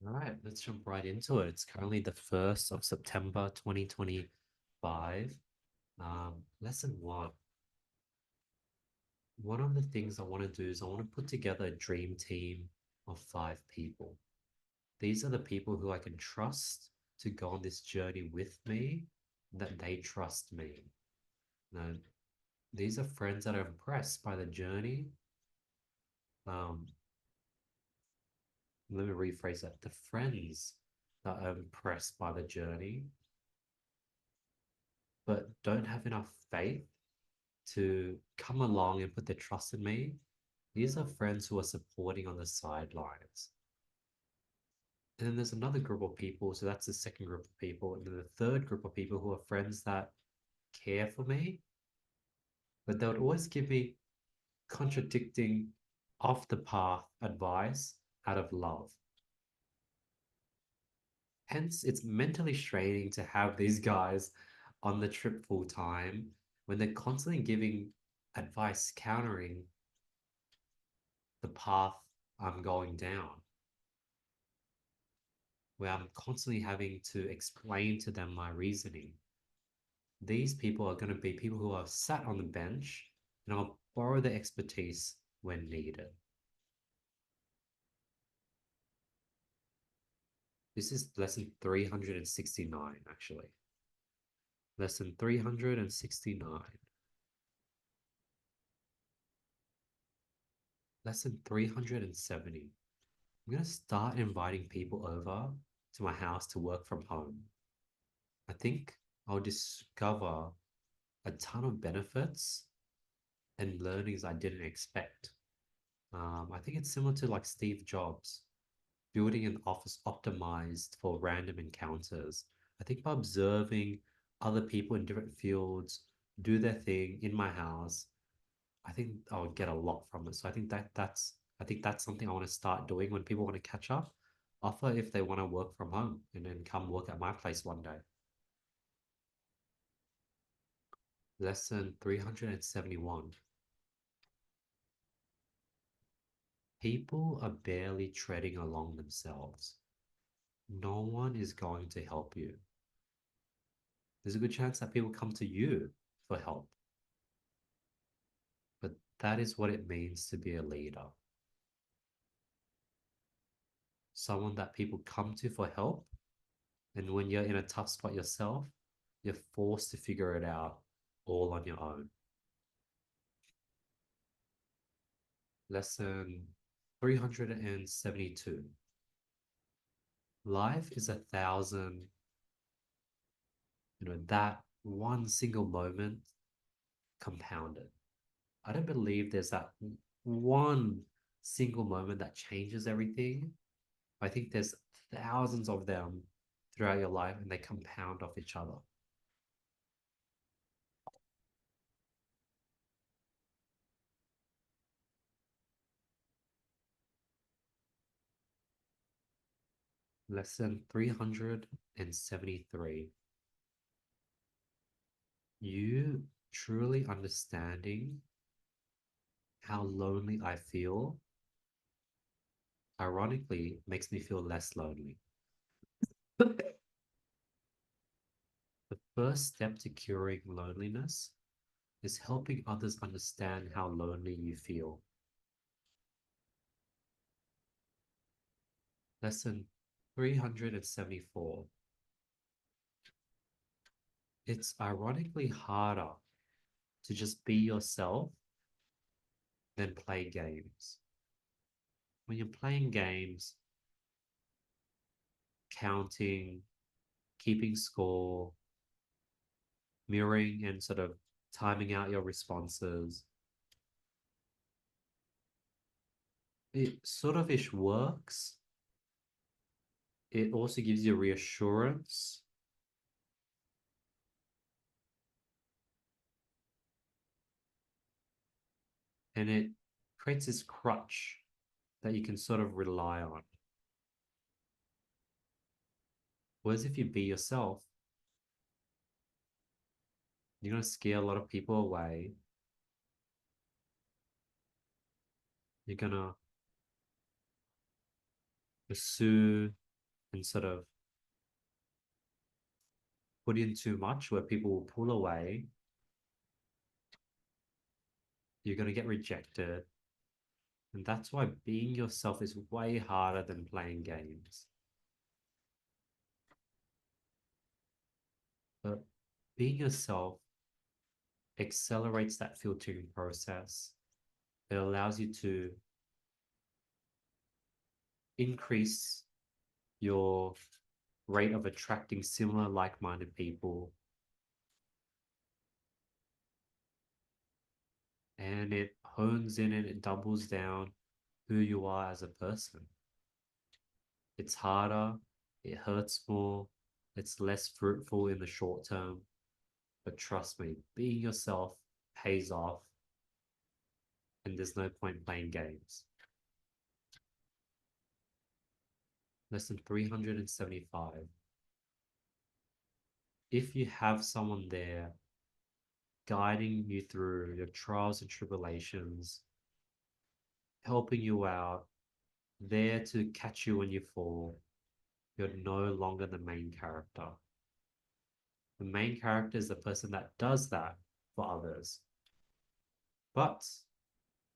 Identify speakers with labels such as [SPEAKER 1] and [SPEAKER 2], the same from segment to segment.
[SPEAKER 1] All right, let's jump right into it. It's currently the 1st of September 2025. Lesson one. One of the things I want to do is I want to put together a dream team of 5 people. These are the people who I can trust to go on this journey with me, that they trust me. Now, these are friends that are impressed by the journey. Um, Let me rephrase that. The friends that are impressed by the journey, but don't have enough faith to come along and put their trust in me. These are friends who are supporting on the sidelines. And then there's another group of people. So that's the second group of people. And then the third group of people who are friends that care for me, but they would always give me contradicting off the path advice out of love. Hence, it's mentally straining to have these guys on the trip full time when they're constantly giving advice countering the path I'm going down, where I'm constantly having to explain to them my reasoning. These people are going to be people who are sat on the bench, and I'll borrow their expertise when needed. This is lesson 369, actually. Lesson 369. Lesson 370. I'm going to start inviting people over to my house to work from home. I think I'll discover a ton of benefits and learnings I didn't expect. I think it's similar to like Steve Jobs building an office optimized for random encounters. I think by observing other people in different fields do their thing in my house, I think I would get a lot from it. So I think that's something I want to start doing when people want to catch up. Offer if they want to work from home and then come work at my place one day. Lesson 371. People are barely treading along themselves. No one is going to help you. There's a good chance that people come to you for help, but that is what it means to be a leader. Someone that people come to for help, and when you're in a tough spot yourself, you're forced to figure it out all on your own. Lesson 372. Life is 1,000, that one single moment compounded. I don't believe there's that one single moment that changes everything. I think there's thousands of them throughout your life and they compound off each other. Lesson 373. You truly understanding how lonely I feel, ironically, makes me feel less lonely. The first step to curing loneliness is helping others understand how lonely you feel. Lesson 374. It's ironically harder to just be yourself than play games. When you're playing games, counting, keeping score, mirroring and sort of timing out your responses, it sort of ish works. It also gives you reassurance, and it creates this crutch that you can sort of rely on. Whereas if you be yourself, you're going to scare a lot of people away. You're going to pursue and sort of put in too much where people will pull away, you're going to get rejected. And that's why being yourself is way harder than playing games. But being yourself accelerates that filtering process. It allows you to increase your rate of attracting similar like-minded people, and it hones in and it doubles down who you are as a person. It's harder, it hurts more, it's less fruitful in the short term, but trust me, being yourself pays off, and there's no point playing games. Lesson 375. If you have someone there guiding you through your trials and tribulations, helping you out, there to catch you when you fall, you're no longer the main character. The main character is the person that does that for others, but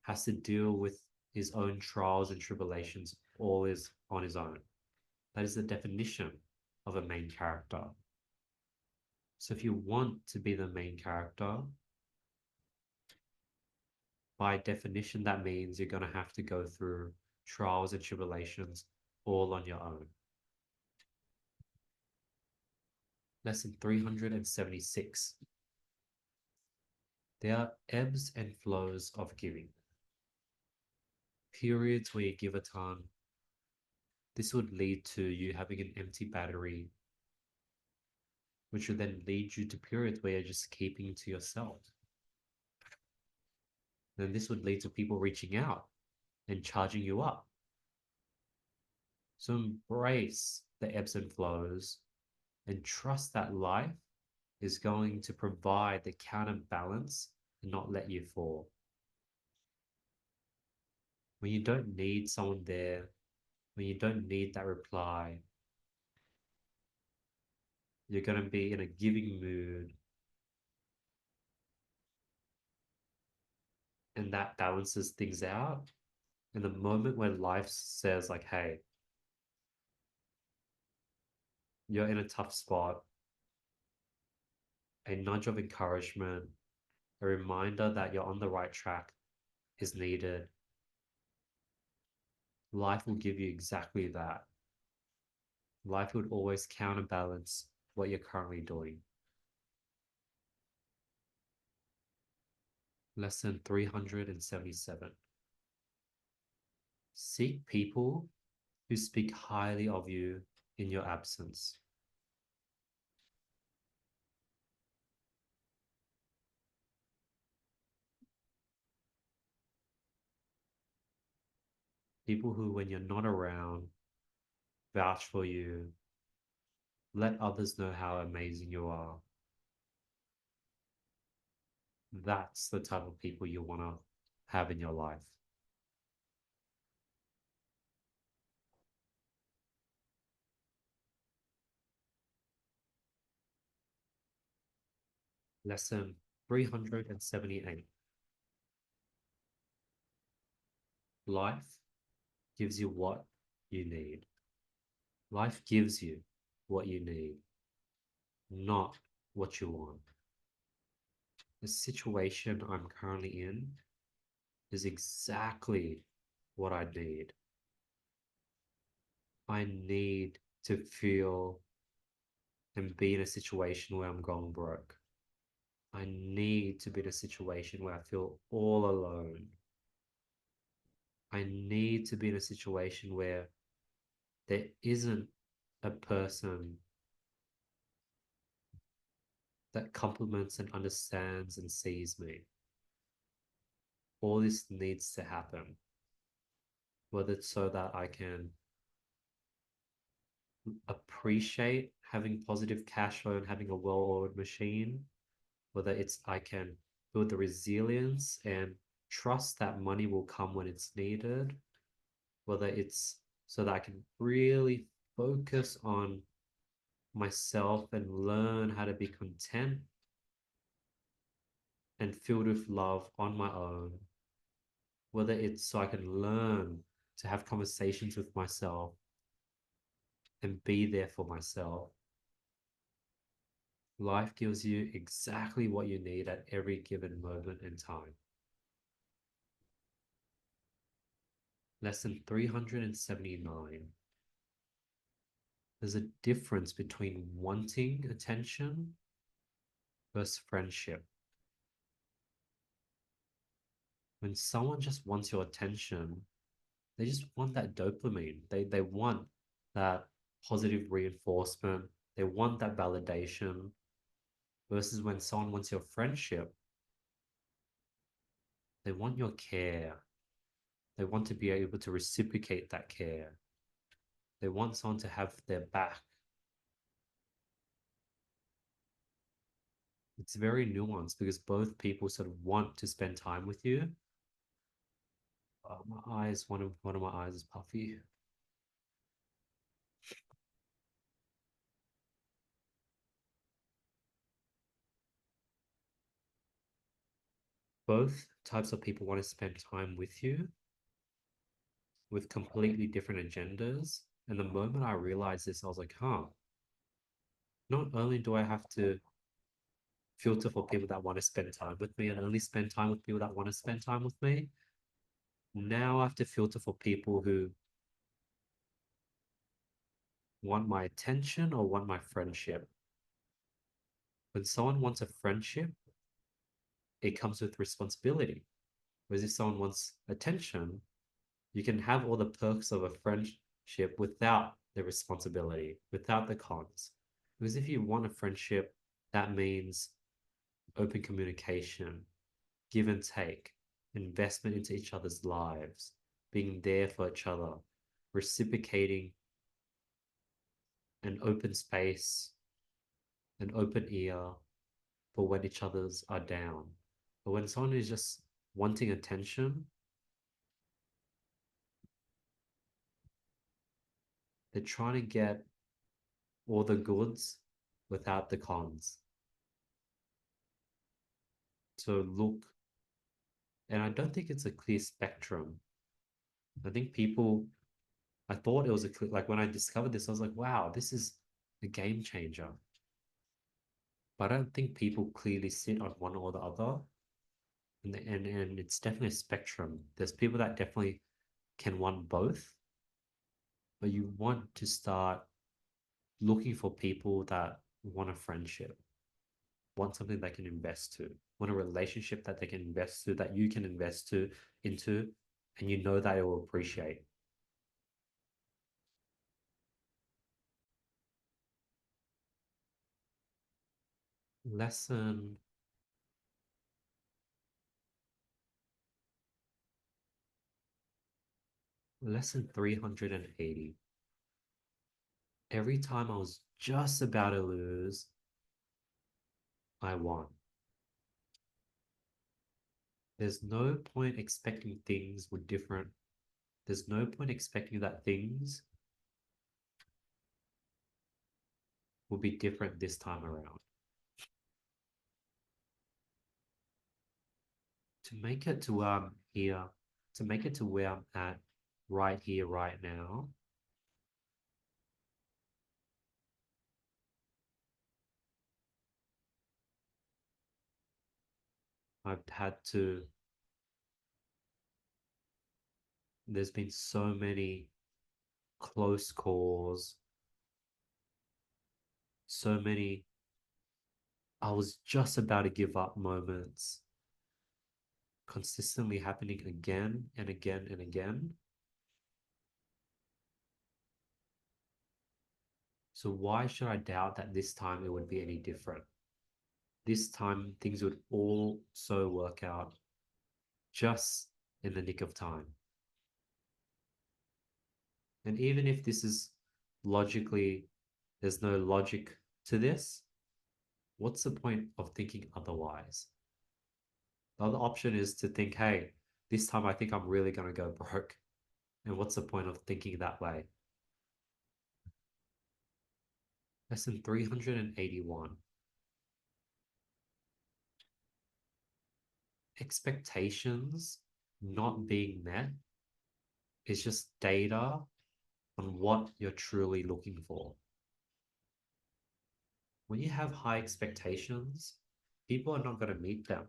[SPEAKER 1] has to deal with his own trials and tribulations all is on his own. That is the definition of a main character. So if you want to be the main character, by definition, that means you're going to have to go through trials and tribulations all on your own. Lesson 376. There are ebbs and flows of giving. Periods where you give a ton. This would lead to you having an empty battery, which would then lead you to periods where you're just keeping to yourself. Then this would lead to people reaching out and charging you up. So embrace the ebbs and flows and trust that life is going to provide the counterbalance and not let you fall. When you don't need someone there, when you don't need that reply, you're going to be in a giving mood, and that balances things out. And the moment when life says, like, hey, you're in a tough spot, a nudge of encouragement, a reminder that you're on the right track is needed, life will give you exactly that. Life would always counterbalance what you're currently doing. Lesson 377. Seek people who speak highly of you in your absence. People who, when you're not around, vouch for you, let others know how amazing you are. That's the type of people you want to have in your life. Lesson 378. Life gives you what you need. Life gives you what you need, not what you want. The situation I'm currently in is exactly what I need. I need to feel and be in a situation where I'm going broke. I need to be in a situation where I feel all alone. I need to be in a situation where there isn't a person that compliments and understands and sees me. All this needs to happen, whether it's so that I can appreciate having positive cash flow and having a well-oiled machine, whether it's I can build the resilience and trust that money will come when it's needed, whether it's so that I can really focus on myself and learn how to be content and filled with love on my own, whether it's so I can learn to have conversations with myself and be there for myself. Life gives you exactly what you need at every given moment in time. Lesson 379. There's a difference between wanting attention versus friendship. When someone just wants your attention, they just want that dopamine. They want that positive reinforcement. They want that validation. Versus when someone wants your friendship, they want your care. They want to be able to reciprocate that care. They want someone to have their back. It's very nuanced because both people sort of want to spend time with you. My eyes, one of my eyes is puffy. Both types of people want to spend time with you with completely different agendas. And the moment I realized this, I was like, huh, not only do I have to filter for people that want to spend time with me and only spend time with people that want to spend time with me, now I have to filter for people who want my attention or want my friendship. When someone wants a friendship, it comes with responsibility. Whereas if someone wants attention, you can have all the perks of a friendship without the responsibility, without the cons. Because if you want a friendship, that means open communication, give and take, investment into each other's lives, being there for each other, reciprocating an open space, an open ear for when each others are down. But when someone is just wanting attention, they're trying to get all the goods without the cons. So look, and I don't think it's a clear spectrum. I think people, I thought it was a clear, like when I discovered this, I was like, wow, this is a game changer. But I don't think people clearly sit on one or the other. And it's definitely a spectrum. There's people that definitely can want both, but you want to start looking for people that want a friendship, want something they can invest to, want a relationship that they can invest to, that you can invest to into, and you know they will appreciate. Lesson lesson 380. Every time I was just about to lose, I won. There's no point expecting things were different. There's no point expecting that things will be different this time around. To make it to where I'm here, to make it to where I'm at right here, right now, I've had to, there's been so many close calls, so many, I was just about to give up moments consistently happening again and again and again. So why should I doubt that this time it would be any different? This time things would also work out just in the nick of time. And even if this is logically, there's no logic to this, what's the point of thinking otherwise? The other option is to think, hey, this time I think I'm really going to go broke. And what's the point of thinking that way? Lesson 381. Expectations not being met is just data on what you're truly looking for. When you have high expectations, people are not going to meet them.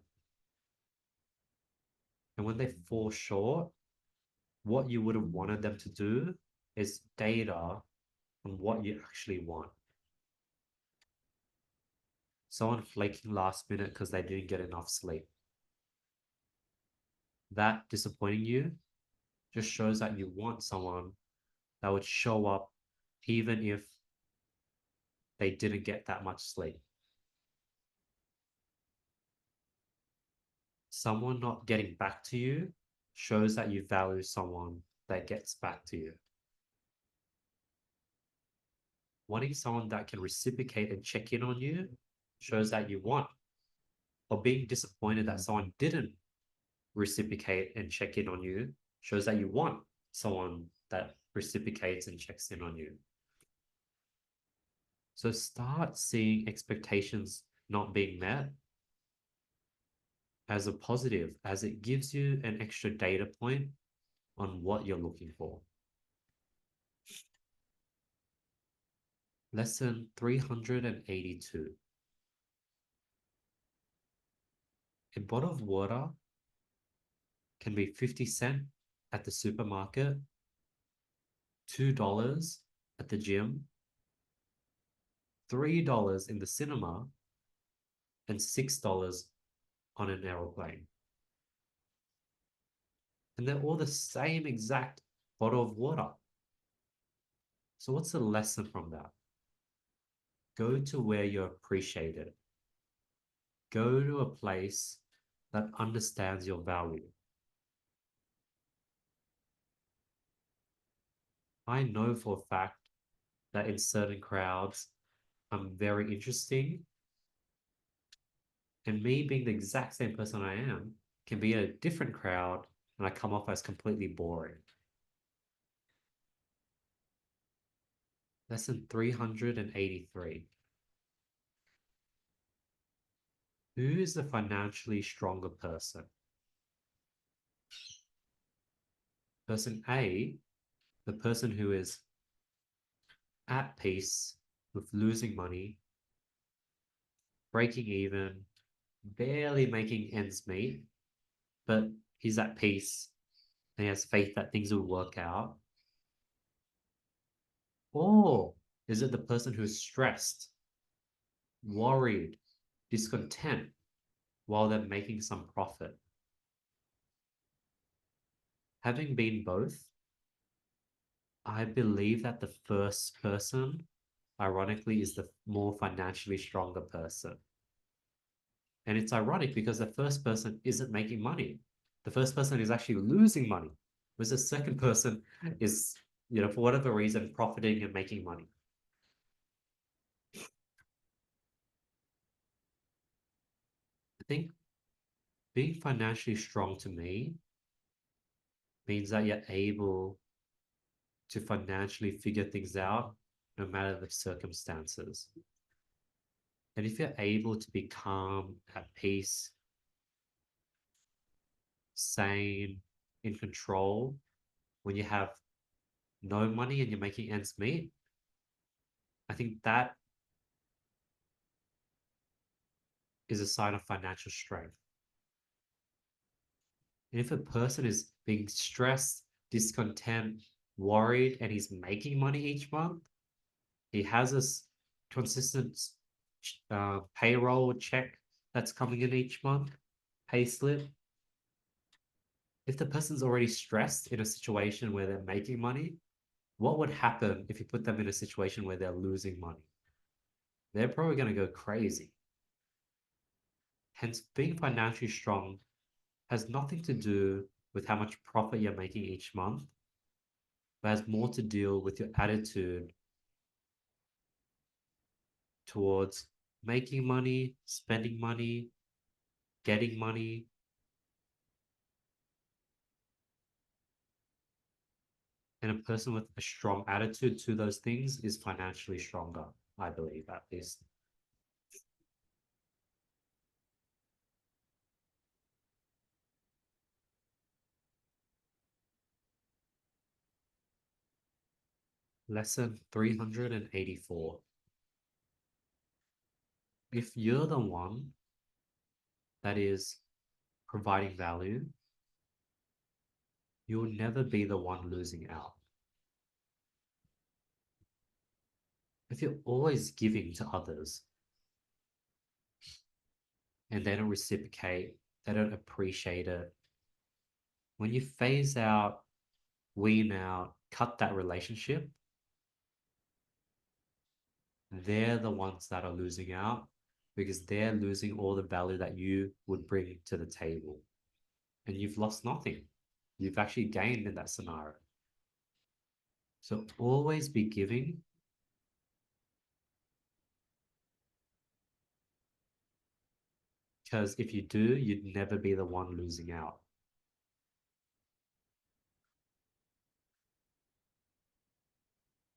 [SPEAKER 1] And when they fall short, what you would have wanted them to do is data on what you actually want. Someone flaking last minute because they didn't get enough sleep. That disappointing you just shows that you want someone that would show up even if they didn't get that much sleep. Someone not getting back to you shows that you value someone that gets back to you. Wanting someone that can reciprocate and check in on you shows that you want. Or being disappointed that someone didn't reciprocate and check in on you shows that you want someone that reciprocates and checks in on you. So start seeing expectations not being met as a positive, as it gives you an extra data point on what you're looking for. Lesson 382. A bottle of water can be 50 cents at the supermarket, $2 at the gym, $3 in the cinema, and $6 on an aeroplane. And they're all the same exact bottle of water. So what's the lesson from that? Go to where you're appreciated. Go to a place that understands your value. I know for a fact that in certain crowds, I'm very interesting. And me being the exact same person I am can be in a different crowd and I come off as completely boring. Lesson 383. Who is the financially stronger person? Person A, the person who is at peace with losing money, breaking even, barely making ends meet, but he's at peace and he has faith that things will work out. Or is it the person who's stressed, worried, discontent while they're making some profit? Having been both, I believe that the first person, ironically, is the more financially stronger person. And it's ironic because the first person isn't making money. The first person is actually losing money, whereas the second person is, for whatever reason, profiting and making money. I think being financially strong to me means that you're able to financially figure things out no matter the circumstances. And if you're able to be calm, at peace, sane, in control when you have no money and you're making ends meet, I think that is a sign of financial strength. And if a person is being stressed, discontent, worried, and he's making money each month, he has this consistent payroll check that's coming in each month, pay slip. If the person's already stressed in a situation where they're making money, what would happen if you put them in a situation where they're losing money? They're probably going to go crazy. Hence, being financially strong has nothing to do with how much profit you're making each month, but has more to deal with your attitude towards making money, spending money, getting money. And a person with a strong attitude to those things is financially stronger. I believe at least. Lesson 384. If you're the one that is providing value, you'll never be the one losing out. If you're always giving to others and they don't reciprocate, they don't appreciate it, when you phase out, wean out, cut that relationship, they're the ones that are losing out because they're losing all the value that you would bring to the table. And you've lost nothing. You've actually gained in that scenario. So always be giving, because if you do, you'd never be the one losing out.